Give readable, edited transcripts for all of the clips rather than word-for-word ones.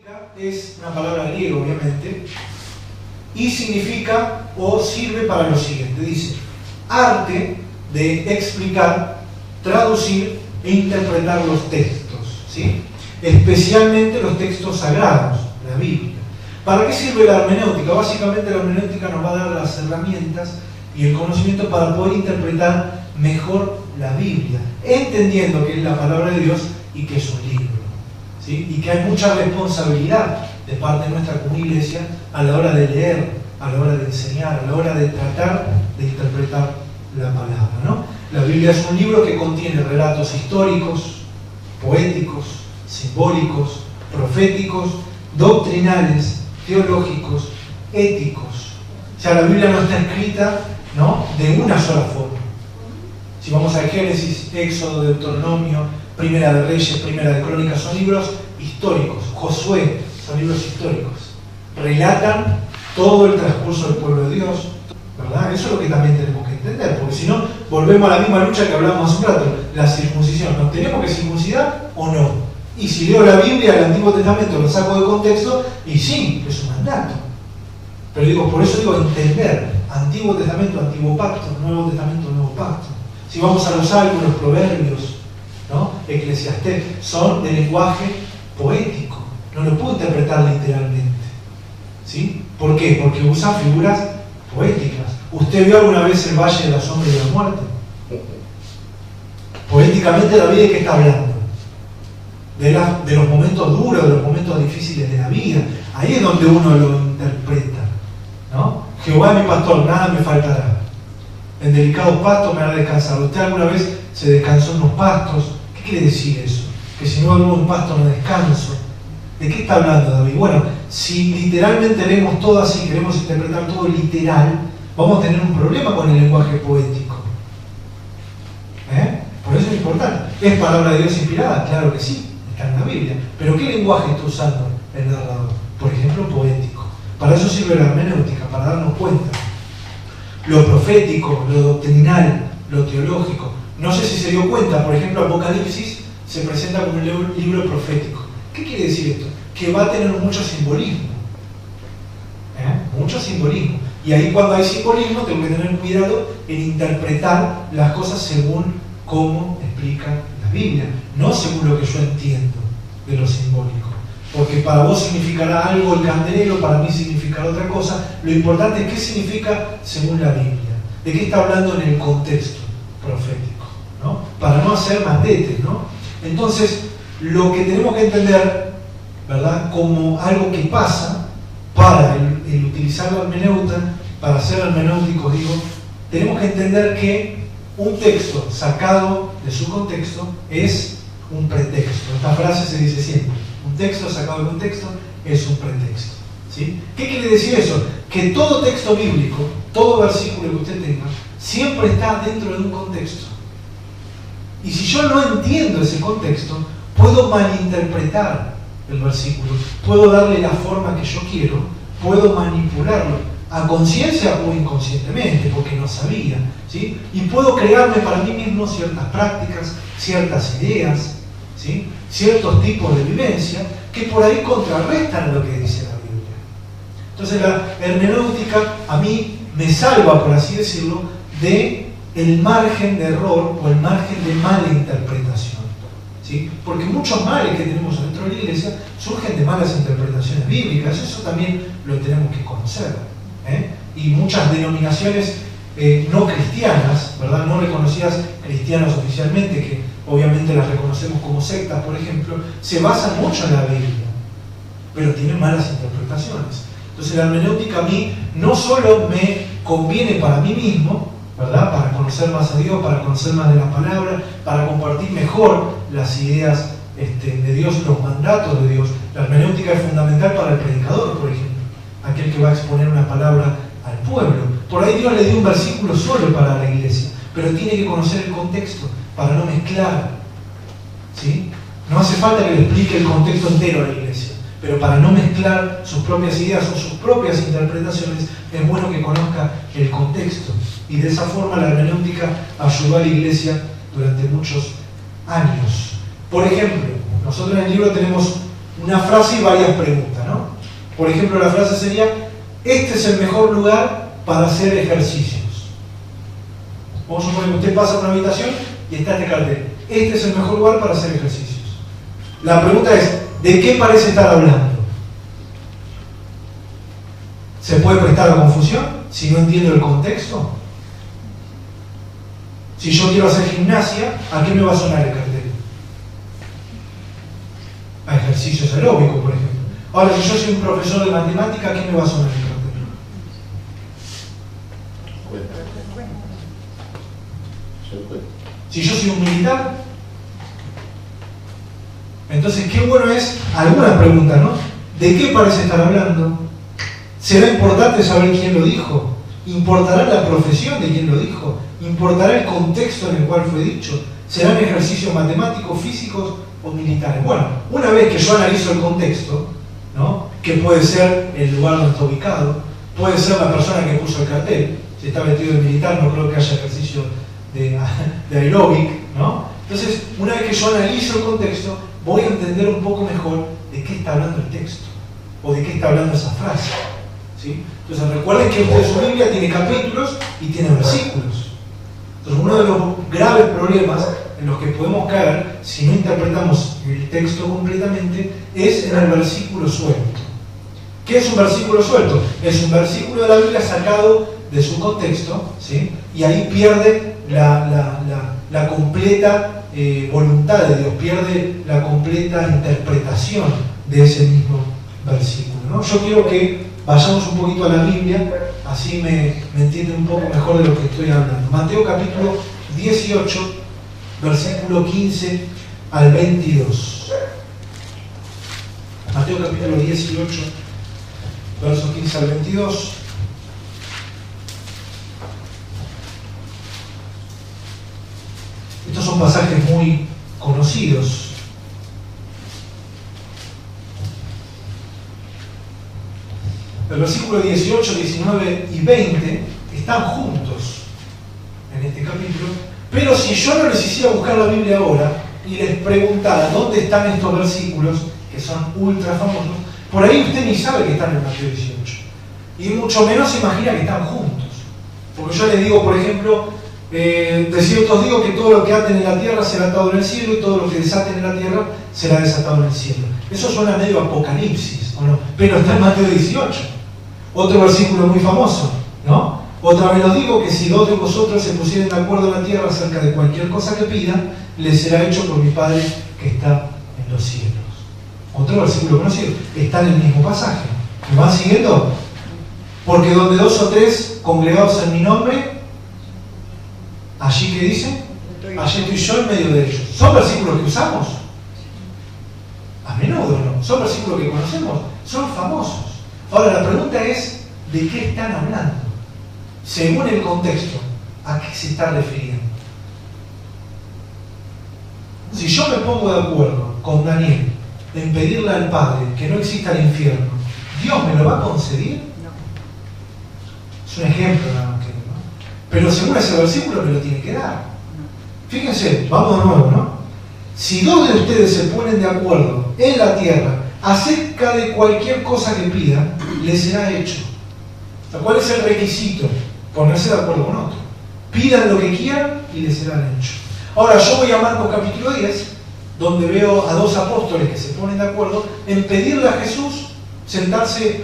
hermenéutica es una palabra griega, obviamente, y significa o sirve para lo siguiente. Dice, arte de explicar, traducir e interpretar los textos, ¿sí? Especialmente los textos sagrados, la Biblia. ¿Para qué sirve la hermenéutica? Básicamente la hermenéutica nos va a dar las herramientas y el conocimiento para poder interpretar mejor la Biblia, entendiendo que es la palabra de Dios y que es un libro, ¿sí? Y que hay mucha responsabilidad de parte de nuestra como iglesia a la hora de leer, a la hora de enseñar, a la hora de tratar de interpretar la palabra, ¿no? La Biblia es un libro que contiene relatos históricos, poéticos, simbólicos, proféticos, doctrinales, teológicos, éticos. O sea, la Biblia no está escrita, ¿no?, de una sola forma. Si vamos a Génesis, Éxodo, Deuteronomio, Primera de Reyes, Primera de Crónicas, son libros históricos. Josué, son libros históricos. Relatan todo el transcurso del pueblo de Dios, ¿verdad? Eso es lo que también tenemos que entender, porque si no, volvemos a la misma lucha que hablábamos hace un rato, la circuncisión. ¿Nos tenemos que circuncidar o no? Y si leo la Biblia, el Antiguo Testamento, lo saco de contexto, y sí, es un mandato. Pero digo, por eso digo entender, Antiguo Testamento, Antiguo Pacto, Nuevo Testamento, Nuevo Pacto. Si vamos a los Salmos, los Proverbios, ¿no?, Eclesiastés, son de lenguaje poético, no lo puedo interpretar literalmente, ¿sí? ¿Por qué? Porque usan figuras poéticas. ¿Usted vio alguna vez el Valle de la Sombra y de la Muerte? Poéticamente David, ¿de qué está hablando? De los momentos duros, de los momentos difíciles de la vida. Ahí es donde uno lo interpreta, ¿no? Jehová es mi pastor, nada me faltará. En delicados pastos me hará descansar. ¿Usted alguna vez se descansó en los pastos? ¿Qué quiere decir eso? Que si no hago un pasto no descanso. ¿De qué está hablando David? Bueno, si literalmente leemos todo así, queremos interpretar todo literal, vamos a tener un problema con el lenguaje poético. Por eso es importante. ¿Es palabra de Dios inspirada? Claro que sí, está en la Biblia. Pero ¿qué lenguaje está usando el narrador? Por ejemplo, poético. Para eso sirve la hermenéutica, para darnos cuenta. Lo profético, lo doctrinal, lo teológico. No sé si se dio cuenta, por ejemplo, Apocalipsis se presenta como un libro profético. ¿Qué quiere decir esto? Que va a tener mucho simbolismo. Mucho simbolismo. Y ahí cuando hay simbolismo tengo que tener cuidado en interpretar las cosas según cómo explica la Biblia, no según lo que yo entiendo de lo simbólico. Porque para vos significará algo el candelero, para mí significará otra cosa. Lo importante es qué significa según la Biblia. ¿De qué está hablando en el contexto profético, ¿no? Para no hacer matetes, ¿no? Entonces, lo que tenemos que entender, ¿verdad?, como algo que pasa para el utilizar la hermenéutica, para ser hermenéuticos, digo, tenemos que entender que un texto sacado de su contexto es un pretexto. Esta frase se dice siempre. Un texto sacado de contexto es un pretexto, ¿sí? ¿Qué quiere decir eso? Que todo texto bíblico, todo versículo que usted tenga, siempre está dentro de un contexto. Y si yo no entiendo ese contexto, puedo malinterpretar el versículo, puedo darle la forma que yo quiero, puedo manipularlo, a conciencia o inconscientemente, porque no sabía, ¿sí? Y puedo crearme para mí mismo ciertas prácticas, ciertas ideas, ¿sí?, ciertos tipos de vivencia que por ahí contrarrestan lo que dice la Biblia. Entonces la hermenéutica a mí me salva, por así decirlo, de el margen de error o el margen de mala interpretación, ¿sí? Porque muchos males que tenemos dentro de la iglesia surgen de malas interpretaciones bíblicas. Eso también lo tenemos que conocer, Y muchas denominaciones no cristianas, ¿verdad?, no reconocidas cristianas oficialmente, que obviamente las reconocemos como sectas, por ejemplo, se basan mucho en la Biblia, pero tienen malas interpretaciones. Entonces la hermenéutica a mí no solo me conviene para mí mismo, ¿verdad?, para conocer más a Dios, para conocer más de la palabra, para compartir mejor las ideas de Dios, los mandatos de Dios. La hermenéutica es fundamental para el predicador, por ejemplo, aquel que va a exponer una palabra al pueblo. Por ahí Dios le dio un versículo solo para la iglesia, pero tiene que conocer el contexto para no mezclar, ¿sí? No hace falta que le explique el contexto entero a la iglesia, pero para no mezclar sus propias ideas o sus propias interpretaciones, es bueno que conozca el contexto. Y de esa forma la hermenéutica ayudó a la iglesia durante muchos años. Por ejemplo, nosotros en el libro tenemos una frase y varias preguntas, ¿no? Por ejemplo, la frase sería: este es el mejor lugar para hacer ejercicios. Vamos a suponer que usted pasa por una habitación y está este cartel: este es el mejor lugar para hacer ejercicios. La pregunta es: ¿de qué parece estar hablando? ¿Se puede prestar a confusión si no entiendo el contexto? Si yo quiero hacer gimnasia, ¿a qué me va a sonar el cartel? A ejercicios aeróbicos, por ejemplo. Ahora, si yo soy un profesor de matemática, ¿a qué me va a sonar el cartel? Si yo soy un militar, entonces qué bueno es algunas preguntas, ¿no? ¿De qué parece estar hablando? ¿Será importante saber quién lo dijo? ¿Importará la profesión de quien lo dijo? ¿Importará el contexto en el cual fue dicho? ¿Serán ejercicios matemáticos, físicos o militares? Bueno, una vez que yo analizo el contexto, ¿no? Que puede ser el lugar donde está ubicado, puede ser la persona que puso el cartel. Si está vestido de militar, no creo que haya ejercicio de aeróbic, ¿no? Entonces, una vez que yo analizo el contexto, voy a entender un poco mejor de qué está hablando el texto o de qué está hablando esa frase, ¿sí? Entonces, recuerden que usted su Biblia tiene capítulos y tiene versículos. Entonces, uno de los graves problemas en los que podemos caer si no interpretamos el texto completamente es en el versículo suelto. ¿Qué es un versículo suelto? Es un versículo de la Biblia sacado de su contexto, ¿sí? Y ahí pierde la completa voluntad de Dios, pierde la completa interpretación de ese mismo versículo, ¿no? Yo quiero que vayamos un poquito a la Biblia, así me entienden un poco mejor de lo que estoy hablando. Mateo capítulo 18, versículo 15 al 22. Mateo capítulo 18, versos 15 al 22. Estos son pasajes muy conocidos. El versículo 18, 19 y 20 están juntos en este capítulo, pero si yo no les hiciera buscar la Biblia ahora y les preguntara dónde están estos versículos, que son ultra famosos, por ahí usted ni sabe que están en Mateo 18. Y mucho menos se imagina que están juntos. Porque yo les digo, por ejemplo, de cierto os digo que todo lo que aten en la tierra será atado en el cielo y todo lo que desaten en la tierra será desatado en el cielo. Eso suena medio apocalipsis, ¿o no? Pero está en Mateo 18. Otro versículo muy famoso, ¿no? Otra vez os digo que si dos de vosotros se pusieren de acuerdo en la tierra acerca de cualquier cosa que pidan, les será hecho por mi Padre que está en los cielos. Otro versículo conocido, está en el mismo pasaje. ¿Me van siguiendo? Porque donde dos o tres congregados en mi nombre, allí que dice, allí estoy yo en medio de ellos. ¿Son versículos que usamos? A menudo no. ¿Son versículos que conocemos? Son famosos. Ahora la pregunta es, ¿de qué están hablando? Según el contexto, ¿a qué se está refiriendo? Si yo me pongo de acuerdo con Daniel en pedirle al Padre que no exista el infierno, ¿Dios me lo va a conceder? No. Es un ejemplo nada más que, ¿no? Pero según ese versículo me lo tiene que dar. Fíjense, vamos de nuevo, ¿no? Si dos de ustedes se ponen de acuerdo en la tierra acerca de cualquier cosa que pidan, les será hecho. ¿Cuál es el requisito? Ponerse de acuerdo con otro. Pidan lo que quieran y les será hecho. Ahora, yo voy a Marcos capítulo 10, donde veo a dos apóstoles que se ponen de acuerdo en pedirle a Jesús sentarse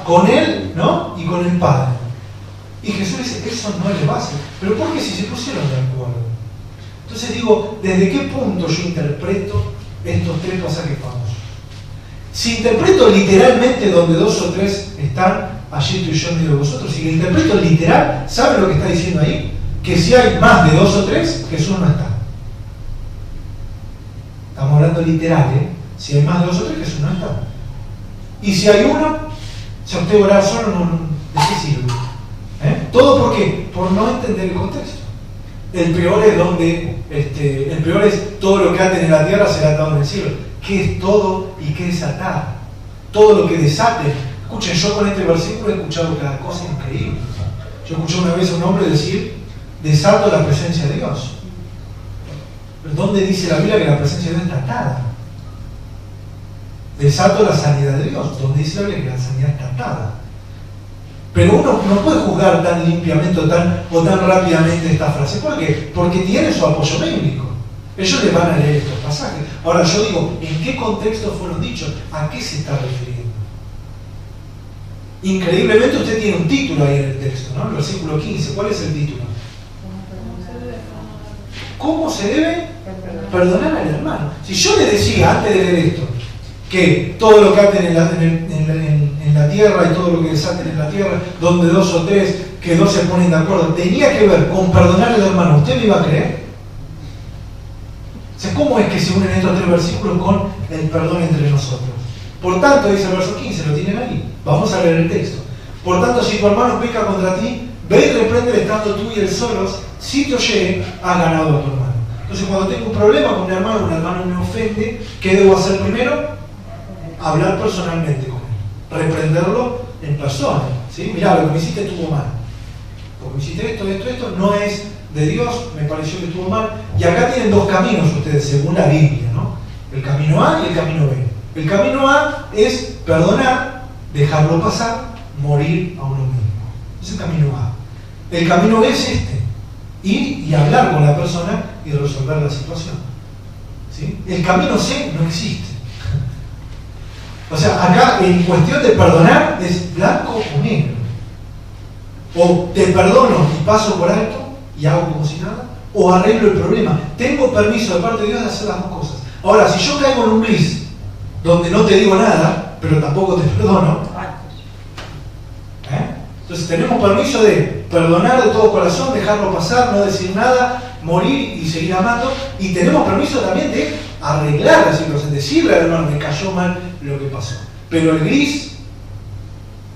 con él, ¿no? Y con el Padre. Y Jesús dice que eso no es base. ¿Pero por qué si se pusieron de acuerdo? Entonces digo, ¿desde qué punto yo interpreto estos tres pasajes famosos? Si interpreto literalmente donde dos o tres están, allí estoy yo en medio de vosotros. Si lo interpreto literal, ¿sabe lo que está diciendo ahí? Que si hay más de dos o tres, Jesús no está. Estamos hablando literal, ¿eh? Si hay más de dos o tres, Jesús no está. Y si hay uno, si usted orar solo, ¿de qué sirve? ¿Todo por qué? Por no entender el contexto. El peor es todo lo que aten en la tierra será atado en el cielo. ¿Qué es todo y qué es atar? Todo lo que desate. Escuchen, yo con este versículo he escuchado cada cosa increíble. Yo escuché una vez a un hombre decir, desato la presencia de Dios. ¿Dónde dice la Biblia que la presencia de Dios está atada? desato la sanidad de Dios, donde dice la Biblia que la sanidad está atada. Pero uno no puede juzgar tan limpiamente o tan rápidamente esta frase. ¿Por qué? Porque tiene su apoyo bíblico. Ellos les van a leer estos pasajes. Ahora yo digo, ¿en qué contexto fueron dichos? ¿A qué se está refiriendo? Increíblemente usted tiene un título ahí en el texto, ¿no? El versículo 15. ¿Cuál es el título? ¿Cómo se debe perdonar al hermano? Si yo le decía antes de leer esto, que todo lo que aten en la tierra y todo lo que desaten en la tierra, donde dos o tres, que dos se ponen de acuerdo, tenía que ver con perdonar al hermano, ¿usted me iba a creer? O sea, ¿cómo es que se unen estos tres versículos con el perdón entre nosotros? Por tanto, dice el verso 15, lo tienen ahí. Vamos a leer el texto. Por tanto, si tu hermano peca contra ti, ve y repréndele estando tú y él solos. Si te oyere, has ganado a tu hermano. Entonces, cuando tengo un problema con un hermano me ofende, ¿qué debo hacer primero? Hablar personalmente con él. Reprenderlo en persona. ¿Sí? Mirá, lo que me hiciste estuvo mal. Porque me hiciste esto, no es de Dios, me pareció que estuvo mal. Y acá tienen dos caminos ustedes, según la Biblia, ¿no? El camino A y el camino B. El camino A es perdonar, dejarlo pasar, morir a uno mismo. Es el camino A. El camino B es este. Ir y hablar con la persona y resolver la situación. ¿Sí? El camino C no existe. O sea, acá en cuestión de perdonar es blanco o negro. O te perdono y paso por alto y hago como si nada, o arreglo el problema. Tengo permiso de parte de Dios de hacer las dos cosas. Ahora, si yo caigo en un gris donde no te digo nada, pero tampoco te perdono, entonces tenemos permiso de perdonar de todo corazón, dejarlo pasar, no decir nada, morir y seguir amando, y tenemos permiso también de arreglar la situación, decirle al hermano, me cayó mal lo que pasó. Pero el gris,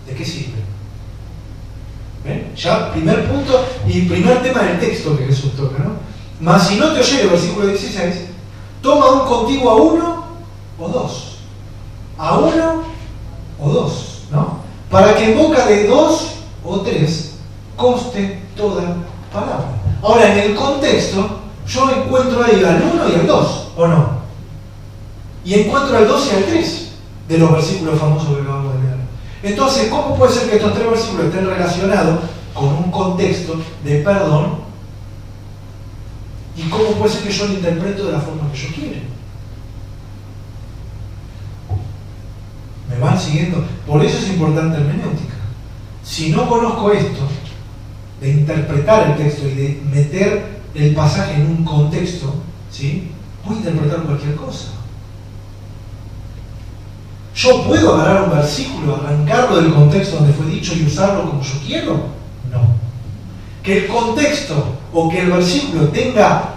¿de qué sirve? ¿Ven? Ya, primer punto y primer tema del texto que Jesús toca, ¿no? Mas si no te oyere, versículo 16, toma un contigo a uno o dos. A uno o dos, ¿no? Para que en boca de dos o tres conste toda palabra. Ahora, en el contexto, yo encuentro ahí al 1 y al 2, ¿o no? Y encuentro al 2 y al 3 de los versículos famosos que acabamos de leer. Entonces, ¿cómo puede ser que estos tres versículos estén relacionados con un contexto de perdón? ¿Y cómo puede ser que yo lo interpreto de la forma que yo quiero? ¿Me van siguiendo? Por eso es importante la hermenéutica. Si no conozco esto, de interpretar el texto y de meter el pasaje en un contexto, ¿sí? Voy a interpretar cualquier cosa. ¿Yo puedo agarrar un versículo, arrancarlo del contexto donde fue dicho y usarlo como yo quiero? No. Que el contexto o que el versículo tenga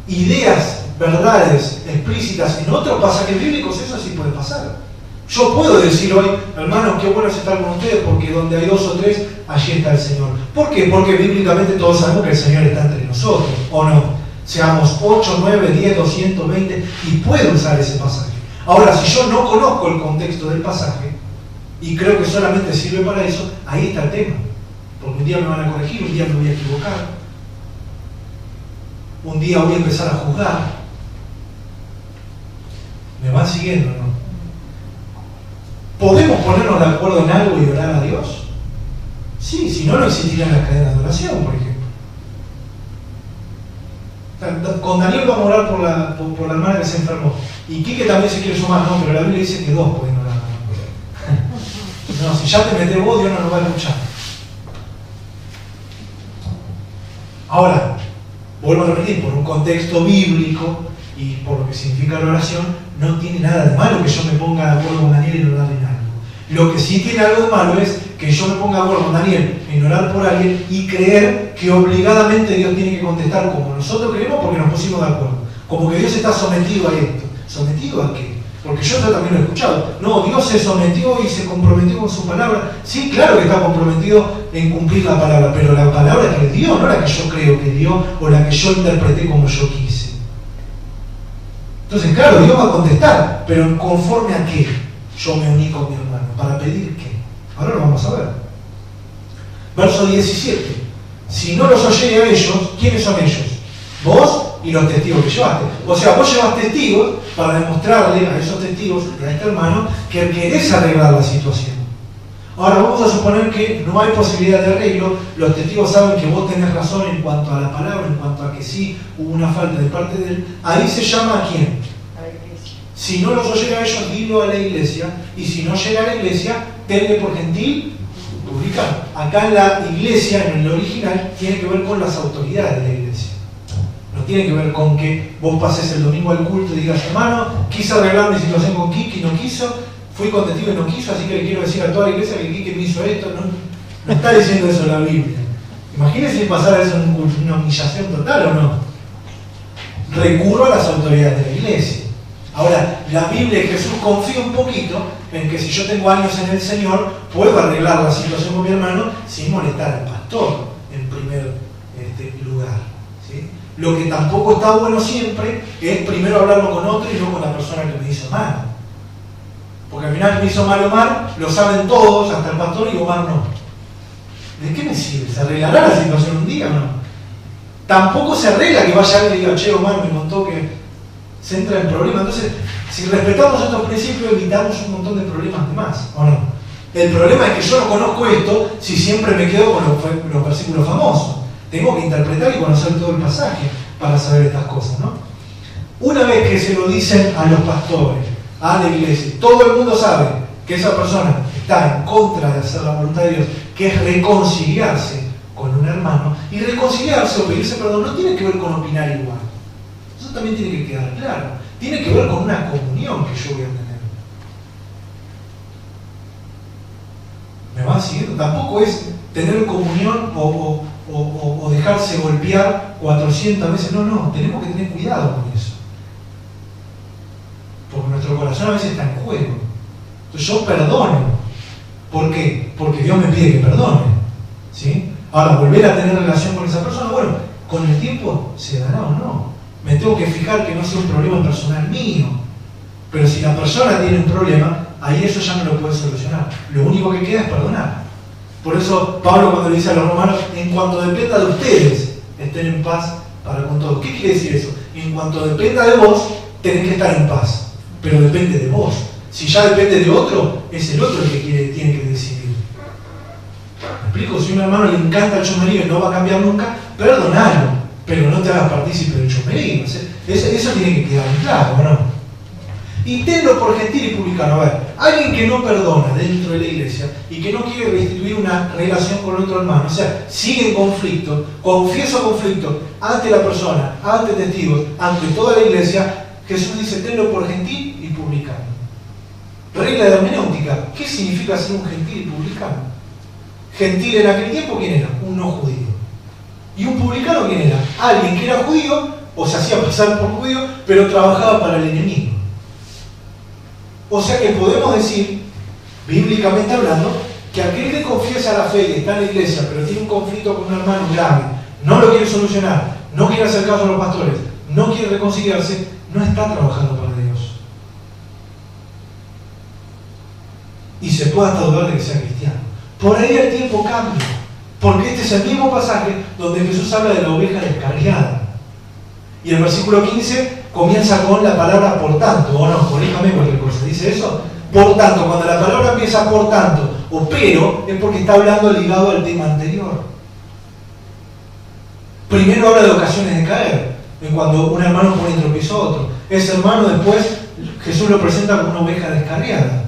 ideas, verdades explícitas en otros pasajes bíblicos, eso sí puede pasar. Yo puedo decir hoy, hermanos, qué bueno es estar con ustedes porque donde hay dos o tres, allí está el Señor. ¿Por qué? Porque bíblicamente todos sabemos que el Señor está entre nosotros, ¿o no? Seamos 8, 9, 10, 220 y puedo usar ese pasaje. Ahora, si yo no conozco el contexto del pasaje y creo que solamente sirve para eso, ahí está el tema. Porque un día me van a corregir, un día me voy a equivocar, un día voy a empezar a juzgar. ¿Me van siguiendo, no? ¿Podemos ponernos de acuerdo en algo y orar a Dios? Sí, si no, no existirían las cadenas de oración, por ejemplo. Con Daniel vamos a orar por la hermana que se enfermó. Y Quique también se quiere sumar, no, pero la Biblia dice que dos pueden orar. No, si ya te metes vos, Dios no nos va a escuchar. Ahora, vuelvo a repetir, por un contexto bíblico y por lo que significa la oración, no tiene nada de malo que yo me ponga de acuerdo con Daniel en orar en algo. Lo que sí tiene algo de malo es que yo me ponga de acuerdo con Daniel en orar por alguien y creer que obligadamente Dios tiene que contestar como nosotros creemos porque nos pusimos de acuerdo. Como que Dios está sometido a esto. ¿Sometido a qué? Porque yo también lo he escuchado. No, Dios se sometió y se comprometió con su palabra. Sí, claro que está comprometido en cumplir la palabra, pero la palabra que dio, no la que yo creo que dio o la que yo interpreté como yo quise. Entonces, claro, Dios va a contestar, pero ¿conforme a qué? Yo me uní con mi hermano. ¿Para pedir qué? Ahora lo vamos a ver. Verso 17. Si no los oyere a ellos, ¿quiénes son ellos? Vos y los testigos que llevaste. O sea, vos llevas testigos para demostrarle a esos testigos, a este hermano, que querés arreglar la situación. Ahora vamos a suponer que no hay posibilidad de arreglo, los testigos saben que vos tenés razón en cuanto a la palabra, en cuanto a que sí hubo una falta de parte de él. Ahí se llama a quién. Si no los oyera a ellos, dilo a la iglesia, y si no llega a la iglesia, tenle por gentil, publicar. Acá en la iglesia, en el original, tiene que ver con las autoridades de la iglesia. No tiene que ver con que vos pases el domingo al culto y digas, hermano, quise arreglar mi situación con Kiki, no quiso, fui con testigo y no quiso, así que le quiero decir a toda la iglesia que Kiki me hizo esto. No está diciendo eso la Biblia. Imagínense si pasara eso en una humillación total o no. Recurro a las autoridades de la iglesia. Ahora, la Biblia y Jesús confía un poquito en que si yo tengo años en el Señor, puedo arreglar la situación con mi hermano sin molestar al pastor en primer lugar. ¿Sí? Lo que tampoco está bueno siempre es primero hablarlo con otro y no con la persona que me hizo mal. Porque al final me hizo mal Omar, lo saben todos, hasta el pastor, y Omar no. ¿De qué me sirve? ¿Se arreglará la situación un día o no? Tampoco se arregla que vaya alguien y diga, che, Omar me contó que se entra en problemas. Entonces, si respetamos estos principios, evitamos un montón de problemas de más, ¿o no? El problema es que yo no conozco esto si siempre me quedo con los versículos famosos. Tengo que interpretar y conocer todo el pasaje para saber estas cosas, ¿no? Una vez que se lo dicen a los pastores, a la iglesia, todo el mundo sabe que esa persona está en contra de hacer la voluntad de Dios, que es reconciliarse con un hermano, y reconciliarse o pedirse perdón no tiene que ver con opinar igual. Eso también tiene que quedar claro. Tiene que ver con una comunión que yo voy a tener. ¿Me van siguiendo? Tampoco es tener comunión o dejarse golpear 400 veces. No, tenemos que tener cuidado con eso. Porque nuestro corazón a veces está en juego. Entonces yo perdono. ¿Por qué? Porque Dios me pide que perdone. ¿Sí? Ahora, volver a tener relación con esa persona, bueno, con el tiempo se dará o no. Me tengo que fijar que no sea un problema personal mío. Pero si la persona tiene un problema, ahí eso ya no lo puede solucionar. Lo único que queda es perdonar. Por eso Pablo, cuando le dice a los romanos, en cuanto dependa de ustedes, estén en paz para con todos. ¿Qué quiere decir eso? En cuanto dependa de vos, tenés que estar en paz. Pero depende de vos. Si ya depende de otro, es el otro el que tiene que decidir. ¿Me explico? Si a un hermano le encanta el chusmerío y no va a cambiar nunca, perdonalo. Pero no te hagas partícipe del chusmerío. Eso tiene que quedar claro, ¿o no? Y tenlo por gentil y publicano. A ver, alguien que no perdona dentro de la iglesia y que no quiere restituir una relación con otro hermano, o sea, sigue en conflicto, confieso conflicto ante la persona, ante testigos, ante toda la iglesia, Jesús dice, tenlo por gentil y publicano. Regla de hermenéutica, ¿qué significa ser un gentil y publicano? Gentil en aquel tiempo, ¿quién era? Un no judío. ¿Y un publicano quién era? Alguien que era judío, o se hacía pasar por judío, pero trabajaba para el enemigo. O sea que podemos decir, bíblicamente hablando, que aquel que confiesa la fe y está en la iglesia, pero tiene un conflicto con un hermano grave, no lo quiere solucionar, no quiere hacer caso a los pastores, no quiere reconciliarse, no está trabajando para Dios. Y se puede hasta dudar de que sea cristiano. Por ahí el tiempo cambia, porque este es el mismo pasaje donde Jesús habla de la oveja descarriada. Y el versículo 15 comienza con la palabra por tanto, o no, corríjame cualquier cosa, ¿dice eso? Por tanto, cuando la palabra empieza por tanto o pero, es porque está hablando ligado al tema anterior. Primero habla de ocasiones de caer, de cuando un hermano pone en tropiezo a otro. Ese hermano después, Jesús lo presenta como una oveja descarriada.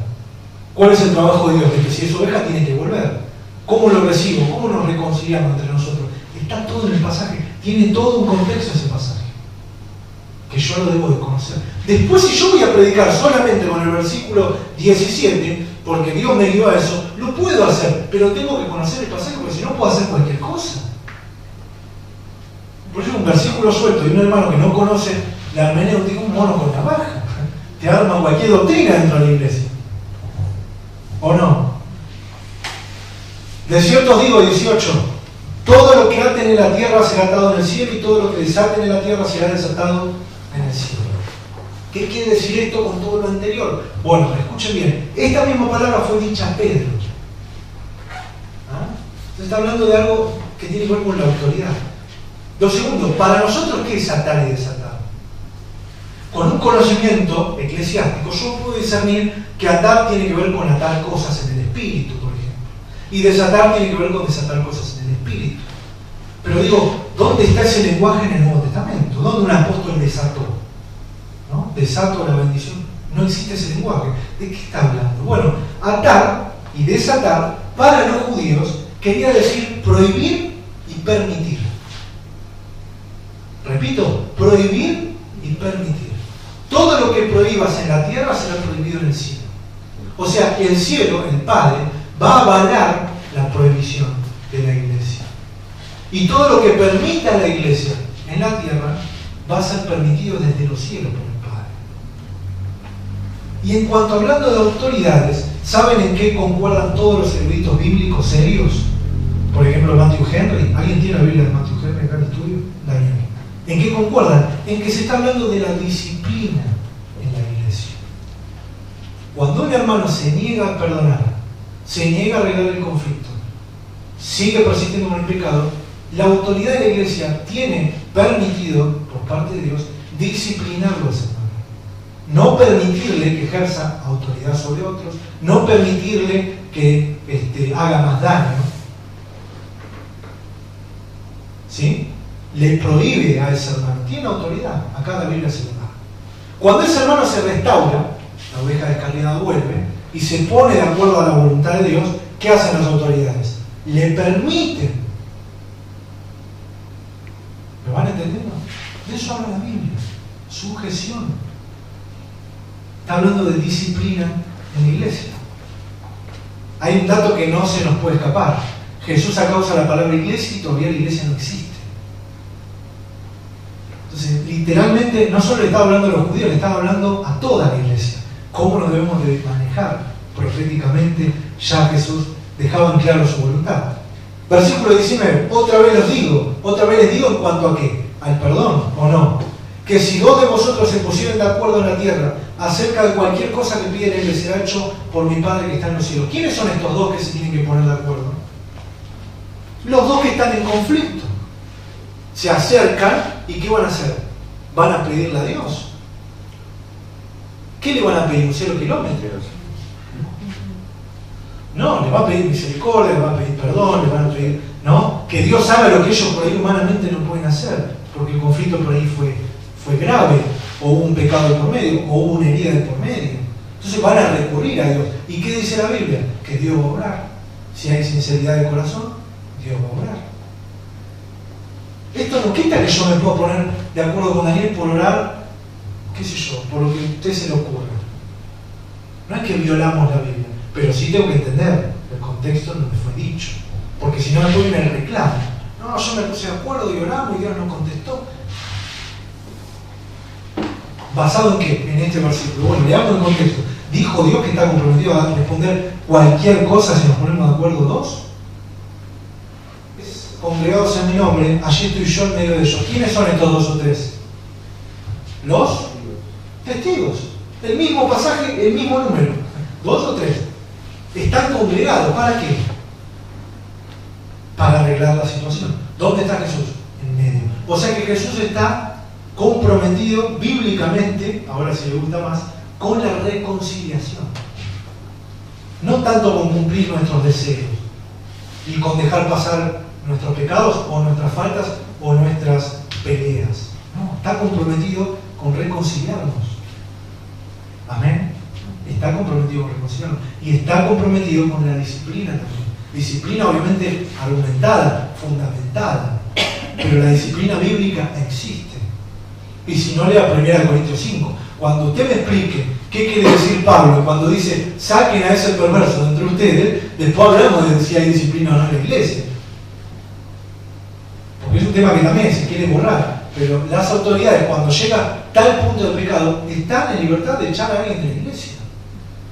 ¿Cuál es el trabajo de Dios? De que si es oveja tiene que volver. ¿Cómo lo recibo? ¿Cómo nos reconciliamos entre nosotros? Está todo en el pasaje, tiene todo un contexto ese pasaje, que yo lo debo de conocer. Después, si yo voy a predicar solamente con el versículo 17, porque Dios me dio a eso, lo puedo hacer, pero tengo que conocer el pasaje, porque si no puedo hacer cualquier cosa. Por eso un versículo suelto y un hermano que no conoce la hermenéutica, un mono con navaja, te arma cualquier doctrina dentro de la iglesia. ¿O no? De cierto os digo, 18, todo lo que aten en la tierra será atado en el cielo, y todo lo que desaten en la tierra será desatado en el cielo. ¿Qué quiere decir esto con todo lo anterior? Bueno, escuchen bien, esta misma palabra fue dicha a Pedro. Se está hablando de algo que tiene que ver con la autoridad. Lo segundo, para nosotros, ¿qué es atar y desatar? Con un conocimiento eclesiástico, yo puedo discernir que atar tiene que ver con atar cosas en el espíritu, por ejemplo. Y desatar tiene que ver con desatar cosas en el espíritu. Pero digo, ¿dónde está ese lenguaje en el Nuevo Testamento? ¿Dónde un apóstol desató? ¿No? Desato la bendición. No existe ese lenguaje. ¿De qué está hablando? Bueno, atar y desatar para los judíos quería decir prohibir y permitir. Repito, prohibir y permitir. Todo lo que prohíbas en la tierra será prohibido en el cielo. O sea, el cielo, el Padre, va a avalar la prohibición de la iglesia. Y todo lo que permita a la iglesia en la tierra va a ser permitido desde los cielos por el Padre. Y en cuanto hablando de autoridades, ¿saben en qué concuerdan todos los eruditos bíblicos serios? Por ejemplo, Matthew Henry. ¿Alguien tiene la Biblia de Matthew Henry acá en el estudio? Daniel. ¿En qué concuerdan? En que se está hablando de la disciplina en la iglesia. Cuando un hermano se niega a perdonar, se niega a arreglar el conflicto, sigue persistiendo con el pecado, la autoridad de la iglesia tiene permitido, por parte de Dios, disciplinarlo a ese hermano. No permitirle que ejerza autoridad sobre otros, no permitirle que haga más daño. ¿Sí? Le prohíbe a ese hermano. Tiene autoridad. Acá la Biblia se lo da. Cuando ese hermano se restaura, la oveja descarriada vuelve y se pone de acuerdo a la voluntad de Dios, ¿qué hacen las autoridades? Le permiten. ¿Me van entendiendo? De eso habla la Biblia. Sujeción. Está hablando de disciplina en la iglesia. Hay un dato que no se nos puede escapar. Jesús acá usa la palabra iglesia y todavía la iglesia no existe. Entonces, literalmente, no solo le estaba hablando a los judíos, le estaba hablando a toda la iglesia. ¿Cómo nos debemos de manejar? Proféticamente, ya Jesús dejaba en claro su voluntad. Versículo 19, otra vez les digo en cuanto a qué, al perdón, ¿o no? Que si dos de vosotros se pusieren de acuerdo en la tierra acerca de cualquier cosa que piden, les será hecho por mi Padre que está en los cielos. ¿Quiénes son estos dos que se tienen que poner de acuerdo? Los dos que están en conflicto. Se acercan y ¿qué van a hacer? Van a pedirle a Dios. ¿Qué le van a pedir? ¿Un 0 kilómetros? No, le va a pedir misericordia, le va a pedir perdón, le van a pedir, ¿no? Que Dios haga lo que ellos por ahí humanamente no pueden hacer, porque el conflicto por ahí fue grave, o hubo un pecado de por medio, o hubo una herida de por medio. Entonces van a recurrir a Dios. ¿Y qué dice la Biblia? Que Dios va a obrar. Si hay sinceridad de corazón, Dios va a obrar. Esto no quita que yo me pueda poner de acuerdo con Daniel por orar, qué sé yo, por lo que a usted se le ocurra. No es que violamos la Biblia, pero sí tengo que entender el contexto donde me fue dicho. Porque si no, después viene el reclamo. No, yo me puse de acuerdo y oramos y Dios no contestó. ¿Basado en qué? En este versículo. Bueno, leamos el contexto. ¿Dijo Dios que está comprometido a responder cualquier cosa si nos ponemos de acuerdo dos? Congregados en mi nombre, allí estoy yo en medio de ellos. ¿Quiénes son estos dos o tres? Los testigos. El mismo pasaje, el mismo número. ¿Dos o tres? Están congregados. ¿Para qué? Para arreglar la situación. ¿Dónde está Jesús? En medio. O sea que Jesús está comprometido bíblicamente, ahora si le gusta más, con la reconciliación. No tanto con cumplir nuestros deseos y con dejar pasar nuestros pecados o nuestras faltas o nuestras peleas. No, está comprometido con reconciliarnos. Amén. Está comprometido con reconciliarnos. Y está comprometido con la disciplina también. Disciplina obviamente argumentada, fundamentada, pero la disciplina bíblica existe. Y si no, lea 1 Corintios 5. Cuando usted me explique qué quiere decir Pablo cuando dice saquen a ese perverso de entre ustedes, después hablamos de si hay disciplina o no en la iglesia. Porque es un tema que también se quiere borrar. Pero las autoridades, cuando llega tal punto de pecado, están en libertad de echar a alguien de la iglesia.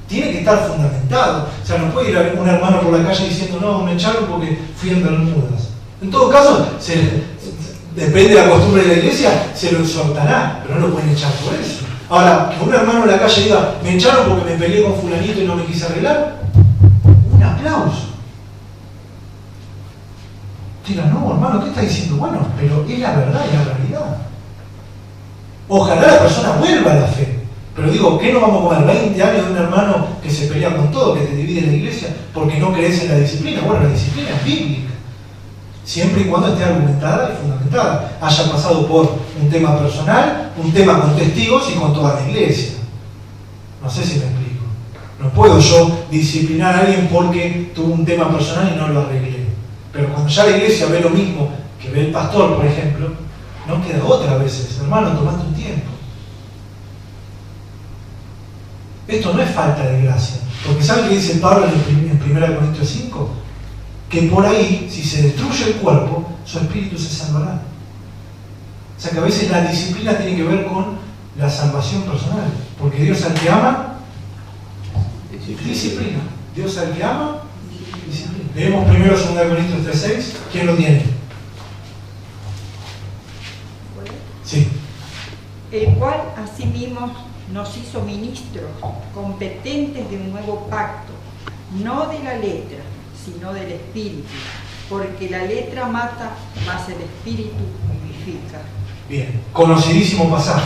Tiene que estar fundamentado. O sea, no puede ir un hermano por la calle diciendo no, me echaron porque fui en Bermudas. En todo caso, depende de la costumbre de la iglesia, se lo exhortará, pero no lo pueden echar por eso. Ahora, que un hermano en la calle diga, me echaron porque me peleé con fulanito y no me quise arreglar, un aplauso. Tira, no, hermano, ¿qué está diciendo? Bueno, pero es la verdad y la realidad. Ojalá la persona vuelva a la fe. Pero digo, ¿qué no vamos a comer 20 años de un hermano que se pelea con todo, que te divide la iglesia porque no crees en la disciplina? Bueno, la disciplina es bíblica, siempre y cuando esté argumentada y fundamentada, haya pasado por un tema personal, un tema con testigos y con toda la iglesia. No sé si me explico. No puedo yo disciplinar a alguien porque tuvo un tema personal y no lo arreglé. Pero cuando ya la iglesia ve lo mismo que ve el pastor, por ejemplo, no queda otra a veces. Hermano, tomate un tiempo. Esto no es falta de gracia, porque ¿saben qué dice Pablo en 1 Corintios 5? Que por ahí, si se destruye el cuerpo, su espíritu se salvará. O sea que a veces la disciplina tiene que ver con la salvación personal, porque Dios al que ama, disciplina. Dios al que ama, disciplina. Leemos primero 2 Corintios 3:6. ¿Quién lo tiene? Sí. El cual asimismo nos hizo ministros competentes de un nuevo pacto, no de la letra, sino del espíritu, porque la letra mata, mas el espíritu vivifica. Bien, conocidísimo pasaje,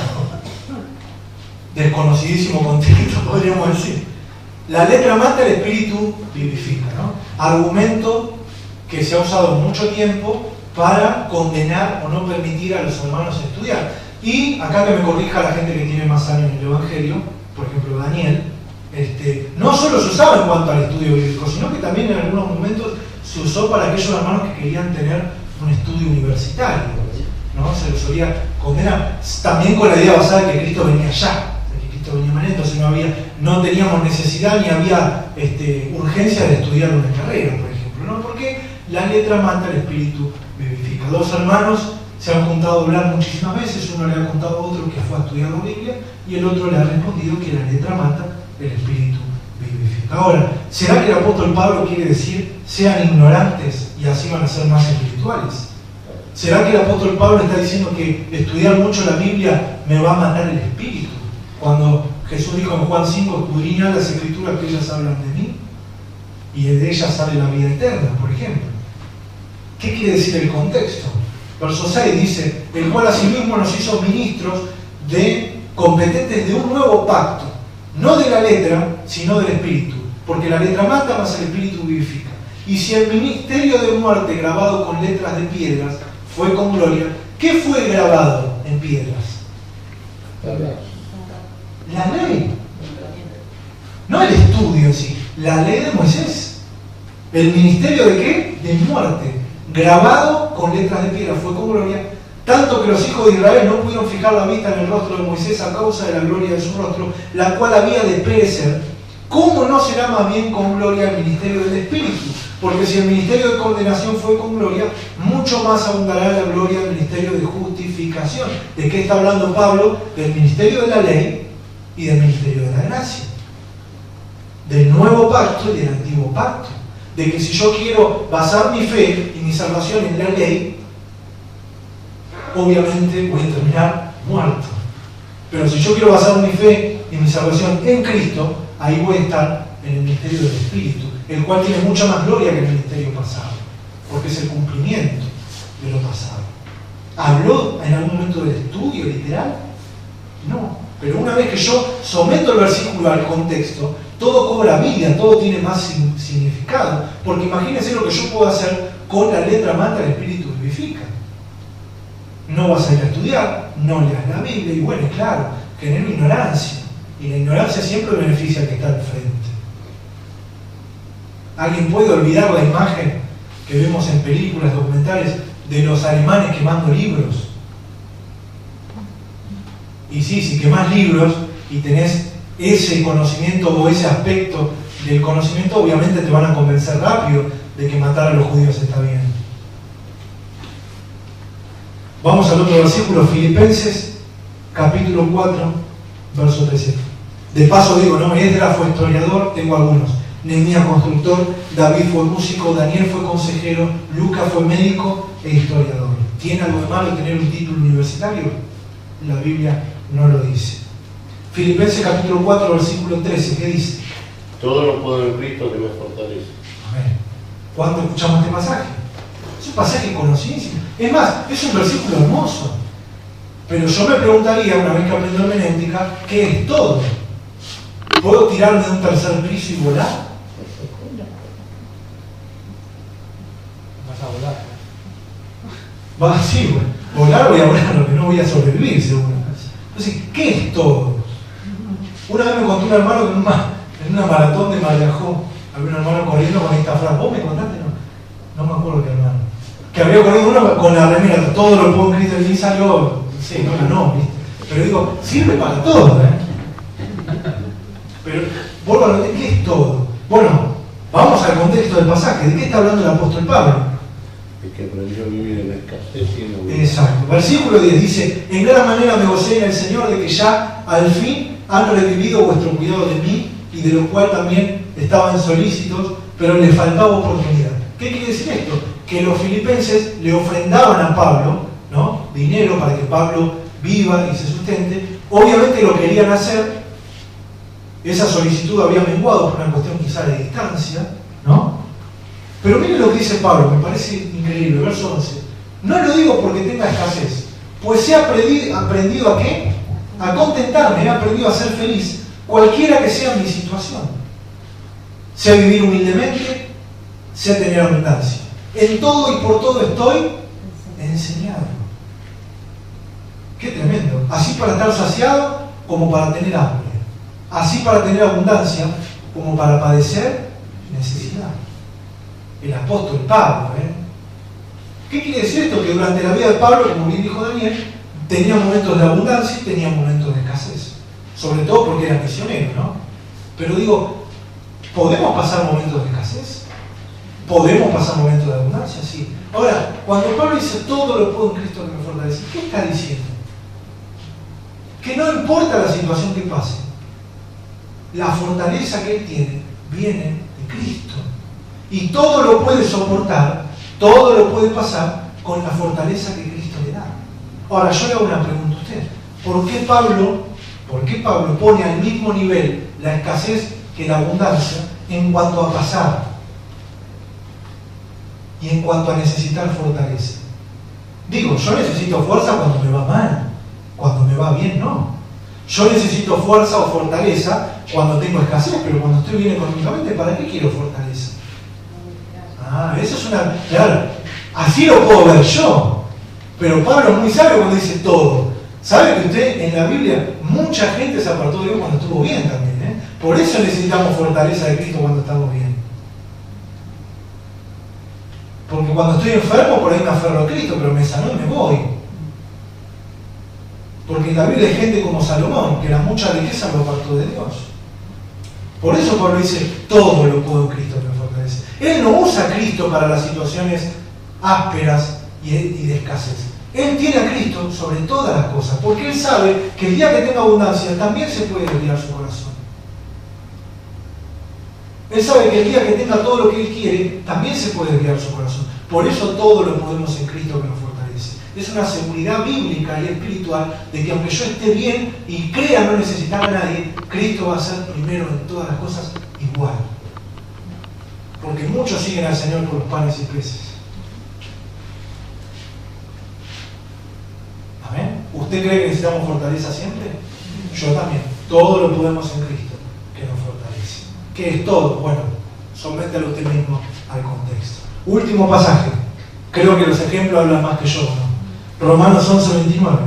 desconocidísimo contexto, podríamos decir. La letra mata, el espíritu vivifica, ¿no? Argumento que se ha usado mucho tiempo para condenar o no permitir a los hermanos estudiar. Y acá que me corrija la gente que tiene más años en el Evangelio, por ejemplo Daniel, no solo se usaba en cuanto al estudio bíblico, sino que también en algunos momentos se usó para aquellos hermanos que querían tener un estudio universitario, ¿no? Se lo solía condenar, también con la idea basada de que Cristo venía ya, de que Cristo venía mañana, entonces no teníamos necesidad ni había urgencia de estudiar una carrera, por ejemplo, ¿no? Porque la letra mata, el espíritu vivifica. Dos hermanos se han juntado a hablar muchísimas veces, uno le ha contado a otro que fue a estudiar la Biblia y el otro le ha respondido que la letra mata, el espíritu vivifica. Ahora, ¿será que el apóstol Pablo quiere decir sean ignorantes y así van a ser más espirituales? ¿Será que el apóstol Pablo está diciendo que estudiar mucho la Biblia me va a matar el espíritu? Cuando Jesús dijo en Juan 5, escudriñad las escrituras que ellas hablan de mí y de ellas sale la vida eterna, por ejemplo. ¿Qué quiere decir el contexto? Verso 6 dice, el cual asimismo nos hizo ministros competentes de un nuevo pacto, no de la letra, sino del espíritu, porque la letra mata, mas el espíritu vivifica. Y si el ministerio de muerte grabado con letras de piedras fue con gloria, ¿qué fue grabado en piedras? La ley. No el estudio en sí, la ley de Moisés. ¿El ministerio de qué? De muerte. Grabado con letras de piedra, fue con gloria, tanto que los hijos de Israel no pudieron fijar la vista en el rostro de Moisés a causa de la gloria de su rostro, la cual había de perecer. ¿Cómo no será más bien con gloria el ministerio del Espíritu? Porque si el ministerio de condenación fue con gloria, mucho más abundará la gloria del ministerio de justificación. ¿De qué está hablando Pablo? Del ministerio de la ley y del ministerio de la gracia. Del nuevo pacto y del antiguo pacto. De que si yo quiero basar mi fe y mi salvación en la ley, obviamente voy a terminar muerto. Pero si yo quiero basar mi fe y mi salvación en Cristo, ahí voy a estar en el ministerio del Espíritu, el cual tiene mucha más gloria que el ministerio pasado, porque es el cumplimiento de lo pasado. ¿Habló en algún momento del estudio literal? No. Pero una vez que yo someto el versículo al contexto, todo cobra vida, todo tiene más significado. Porque imagínense lo que yo puedo hacer con la letra mata, el espíritu vivifica. No vas a ir a estudiar, no leas la Biblia, y bueno, claro, genera ignorancia. Y la ignorancia siempre beneficia al que está al frente. ¿Alguien puede olvidar la imagen que vemos en películas, documentales, de los alemanes quemando libros? Y sí, si quemás libros y tenés ese conocimiento o ese aspecto del conocimiento, obviamente te van a convencer rápido de que matar a los judíos está bien. Vamos al otro versículo, Filipenses, capítulo 4, verso 13. De paso digo, no, Esdras fue historiador, tengo algunos. Nehemías constructor, David fue músico, Daniel fue consejero, Lucas fue médico e historiador. ¿Tiene algo de malo tener un título universitario? La Biblia no lo dice. Filipenses capítulo 4, versículo 13, ¿qué dice? Todo lo puedo en Cristo que me fortalece. Amén. ¿Cuándo escuchamos este pasaje? Es un pasaje conocidísimo. Es más, es un versículo hermoso. Pero yo me preguntaría, una vez que aprendo hermenéutica, ¿qué es todo? ¿Puedo tirarme de un tercer piso y volar? Vas a volar. Va así, bueno. Volar voy a volar, lo que no voy a sobrevivir, seguro. Entonces, ¿qué es todo? Una vez me contó un hermano que en una maratón de Mariajó, había un hermano corriendo con esta frase. ¿Vos me contaste? No me acuerdo qué hermano. Que había corrido uno con la remera, todo lo puedo en Cristo en mí salió, sí, no, ¿viste? Pero digo, sirve para todo, ¿eh? Pero, vuelvo a lo que ¿qué es todo? Bueno, vamos al contexto del pasaje. ¿De qué está hablando el apóstol Pablo? El que aprendió a vivir en la escasez y en la abundancia. Exacto. Versículo 10 dice: en gran manera me gocé en el Señor de que ya al fin han revivido vuestro cuidado de mí, y de lo cual también estaban solícitos, pero les faltaba oportunidad. ¿Qué quiere decir esto? Que los filipenses le ofrendaban a Pablo, ¿no?, dinero para que Pablo viva y se sustente. Obviamente lo querían hacer. Esa solicitud había menguado por una cuestión quizá de distancia, ¿no? Pero miren lo que dice Pablo, me parece increíble, verso 11. No lo digo porque tenga escasez, pues he aprendido ¿a qué? A contentarme, he aprendido a ser feliz, cualquiera que sea mi situación. Sea vivir humildemente, sea tener abundancia. En todo y por todo estoy enseñado. Qué tremendo. Así para estar saciado como para tener hambre. Así para tener abundancia como para padecer necesidad. El apóstol Pablo, ¿eh? ¿Qué quiere decir esto? Que durante la vida de Pablo, como bien dijo Daniel, tenía momentos de abundancia y tenía momentos de escasez. Sobre todo porque era misionero, ¿no? Pero digo, ¿podemos pasar momentos de escasez? ¿Podemos pasar momentos de abundancia? Sí. Ahora, cuando Pablo dice todo lo puedo en Cristo que me fortalece, ¿qué está diciendo? Que no importa la situación que pase, la fortaleza que él tiene viene de Cristo. Y todo lo puede soportar, todo lo puede pasar con la fortaleza que Cristo le da. Ahora, yo le hago una pregunta a usted. ¿Por qué Pablo pone al mismo nivel la escasez que la abundancia en cuanto a pasar y en cuanto a necesitar fortaleza? Digo, yo necesito fuerza cuando me va mal, cuando me va bien no. Yo necesito fuerza o fortaleza cuando tengo escasez, pero cuando estoy bien económicamente, ¿para qué quiero fortaleza? Eso es una... Claro, así lo puedo ver yo. Pero Pablo es muy sabio cuando dice todo. ¿Sabe que usted en la Biblia mucha gente se apartó de Dios cuando estuvo bien también? ¿Eh? Por eso necesitamos fortaleza de Cristo cuando estamos bien. Porque cuando estoy enfermo, por ahí me aferro a Cristo, pero me sanó y me voy. Porque en la Biblia hay gente como Salomón, que la mucha riqueza lo apartó de Dios. Por eso Pablo dice, todo lo puedo en Cristo que me fortalece. Él no usa a Cristo para las situaciones ásperas y de escasez. Él tiene a Cristo sobre todas las cosas, porque él sabe que el día que tenga abundancia también se puede desviar su corazón. Él sabe que el día que tenga todo lo que él quiere, también se puede desviar su corazón. Por eso todo lo podemos en Cristo que nos fortalece. Es una seguridad bíblica y espiritual de que aunque yo esté bien y crea no necesitar a nadie, Cristo va a ser primero en todas las cosas igual. Porque muchos siguen al Señor por los panes y peces. ¿Amén? ¿Usted cree que necesitamos fortaleza siempre? Yo también. Todo lo podemos en Cristo que nos fortalece. ¿Qué es todo? Bueno, sométalo usted mismo al contexto. Último pasaje. Creo que los ejemplos hablan más que yo, ¿no? Romanos 11:29.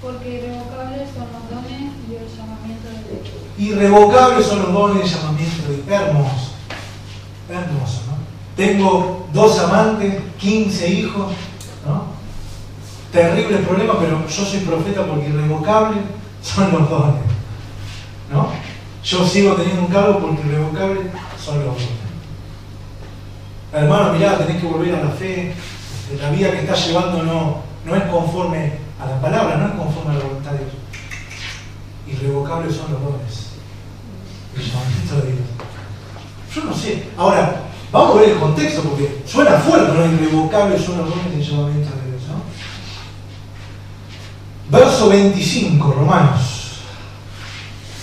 Porque irrevocables son los dones y el llamamiento de Dios. Irrevocables son los dones y el llamamiento de Dios. Hermoso. Hermoso, ¿no? Tengo 2 amantes, 15 hijos, ¿no? Terrible problema, pero yo soy profeta porque irrevocables son los dones, ¿no? Yo sigo teniendo un cargo porque irrevocables son los dones. Hermano, mirá, tenés que volver a la fe. La vida que estás llevando no es conforme a la palabra, no es conforme a la voluntad de Dios. Irrevocables son los dones. El llamamiento de Dios. Yo no sé. Ahora, vamos a ver el contexto porque suena fuerte, ¿no? Irrevocables son los dones y el llamamiento de Dios, ¿no? Verso 25, Romanos.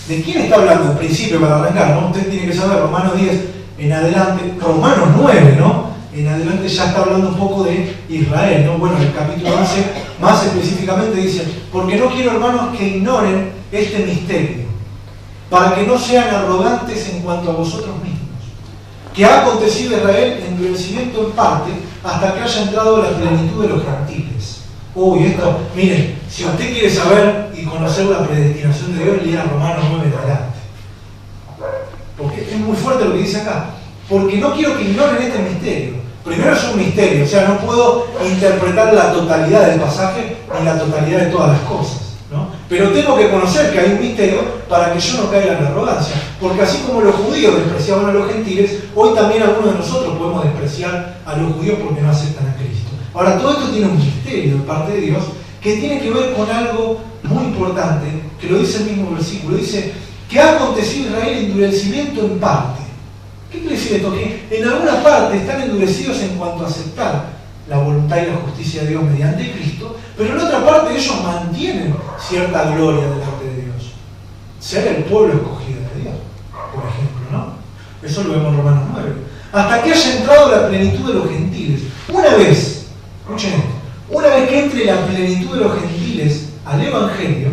¿De quién está hablando en principio para arrancar, no? Usted tiene que saber, Romanos 10 en adelante, Romanos 9, ¿no? en adelante ya está hablando un poco de Israel, ¿no? Bueno, en el capítulo 11 más específicamente dice, porque no quiero, hermanos, que ignoren este misterio, para que no sean arrogantes en cuanto a vosotros mismos, que ha acontecido a Israel endurecimiento en parte hasta que haya entrado la plenitud de los gentiles. Uy, esto, miren, si usted quiere saber y conocer la predestinación de Dios, lea Romanos 9 de adelante. Porque es muy fuerte lo que dice acá. Porque no quiero que ignoren este misterio. Primero es un misterio, o sea, no puedo interpretar la totalidad del pasaje ni la totalidad de todas las cosas, ¿no? Pero tengo que conocer que hay un misterio para que yo no caiga en la arrogancia. Porque así como los judíos despreciaban a los gentiles, hoy también algunos de nosotros podemos despreciar a los judíos porque no aceptan a Cristo. Ahora, todo esto tiene un misterio de parte de Dios que tiene que ver con algo muy importante, que lo dice el mismo versículo. Dice que ha acontecido a Israel endurecimiento en parte. ¿Qué quiere decir esto? Que en alguna parte están endurecidos en cuanto a aceptar la voluntad y la justicia de Dios mediante Cristo, pero en otra parte ellos mantienen cierta gloria delante de Dios. Ser el pueblo escogido de Dios, por ejemplo, ¿no? Eso lo vemos en Romanos 9. Hasta que haya entrado la plenitud de los gentiles. Una vez, escuchen esto, una vez que entre la plenitud de los gentiles al Evangelio,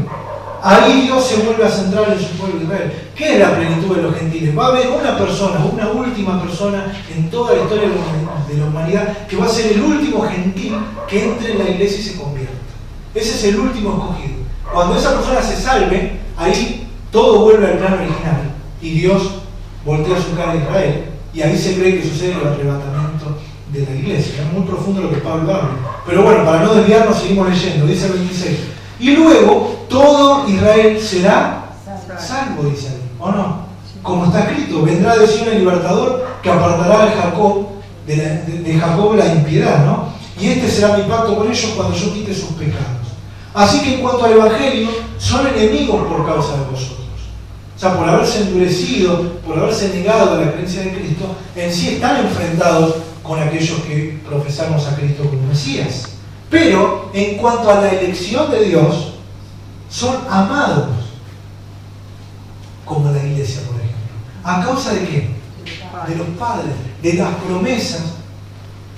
ahí Dios se vuelve a centrar en su pueblo de Israel. ¿Qué es la plenitud de los gentiles? Va a haber una persona, una última persona en toda la historia de la humanidad que va a ser el último gentil que entre en la iglesia y se convierta. Ese es el último escogido. Cuando esa persona se salve, ahí todo vuelve al plano original y Dios voltea su cara a Israel y ahí se cree que sucede el arrebatamiento de la iglesia. Es muy profundo lo que Pablo habla. Pero bueno, para no desviarnos seguimos leyendo. Dice el 26. Y luego todo Israel será salvo, dice ahí, ¿o no? Como está escrito, vendrá de Sion el libertador que apartará de Jacob la impiedad, ¿no? Y este será mi pacto con ellos cuando yo quite sus pecados. Así que en cuanto al Evangelio, son enemigos por causa de vosotros. O sea, por haberse endurecido, por haberse negado a la creencia de Cristo, en sí están enfrentados con aquellos que profesamos a Cristo como Mesías. Pero en cuanto a la elección de Dios, son amados como la iglesia, por ejemplo. ¿A causa de qué? De los padres, de las promesas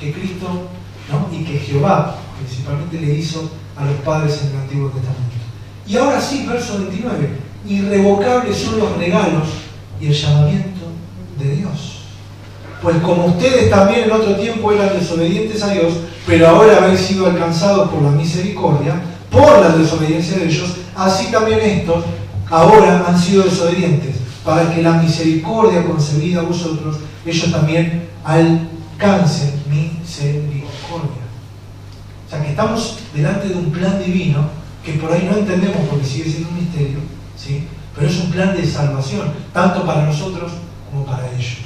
que Cristo, ¿no? Y que Jehová principalmente le hizo a los padres en el Antiguo Testamento. Y ahora sí, verso 29. Irrevocables son los regalos y el llamamiento de Dios. Pues como ustedes también en otro tiempo eran desobedientes a Dios, pero ahora habéis sido alcanzados por la misericordia, por la desobediencia de ellos, así también estos ahora han sido desobedientes, para que la misericordia concebida a vosotros, ellos también alcancen misericordia. O sea que estamos delante de un plan divino que por ahí no entendemos porque sigue siendo un misterio, ¿sí? Pero es un plan de salvación, tanto para nosotros como para ellos.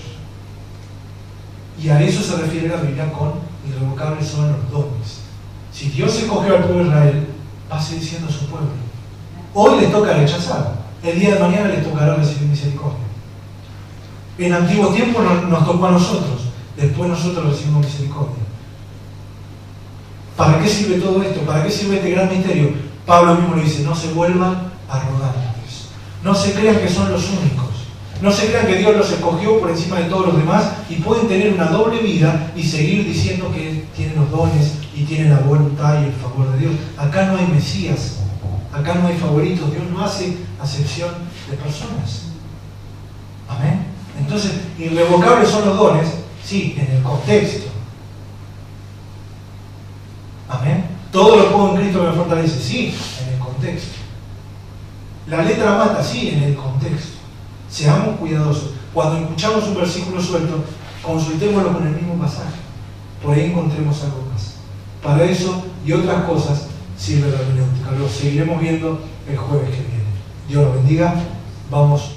Y a eso se refiere la Biblia con irrevocables son los dones. Si Dios escogió al pueblo de Israel, va a seguir siendo su pueblo. Hoy les toca rechazar, el día de mañana les tocará recibir misericordia. En antiguos tiempos nos tocó a nosotros, después nosotros recibimos misericordia. ¿Para qué sirve todo esto? ¿Para qué sirve este gran misterio? Pablo mismo lo dice, no se vuelvan arrogantes. No se crean que son los únicos. No se crean que Dios los escogió por encima de todos los demás y pueden tener una doble vida y seguir diciendo que tienen los dones y tienen la voluntad y el favor de Dios. Acá no hay Mesías, acá no hay favoritos, Dios no hace acepción de personas. Amén. Entonces, irrevocables son los dones, sí, en el contexto. Amén. Todo lo puedo en Cristo que me fortalece, sí, en el contexto. La letra mata, sí, en el contexto. Seamos cuidadosos. Cuando escuchamos un versículo suelto, consultémoslo con el mismo pasaje. Por ahí encontremos algo más. Para eso y otras cosas sirve la hermenéutica. Lo seguiremos viendo el jueves que viene. Dios los bendiga. Vamos.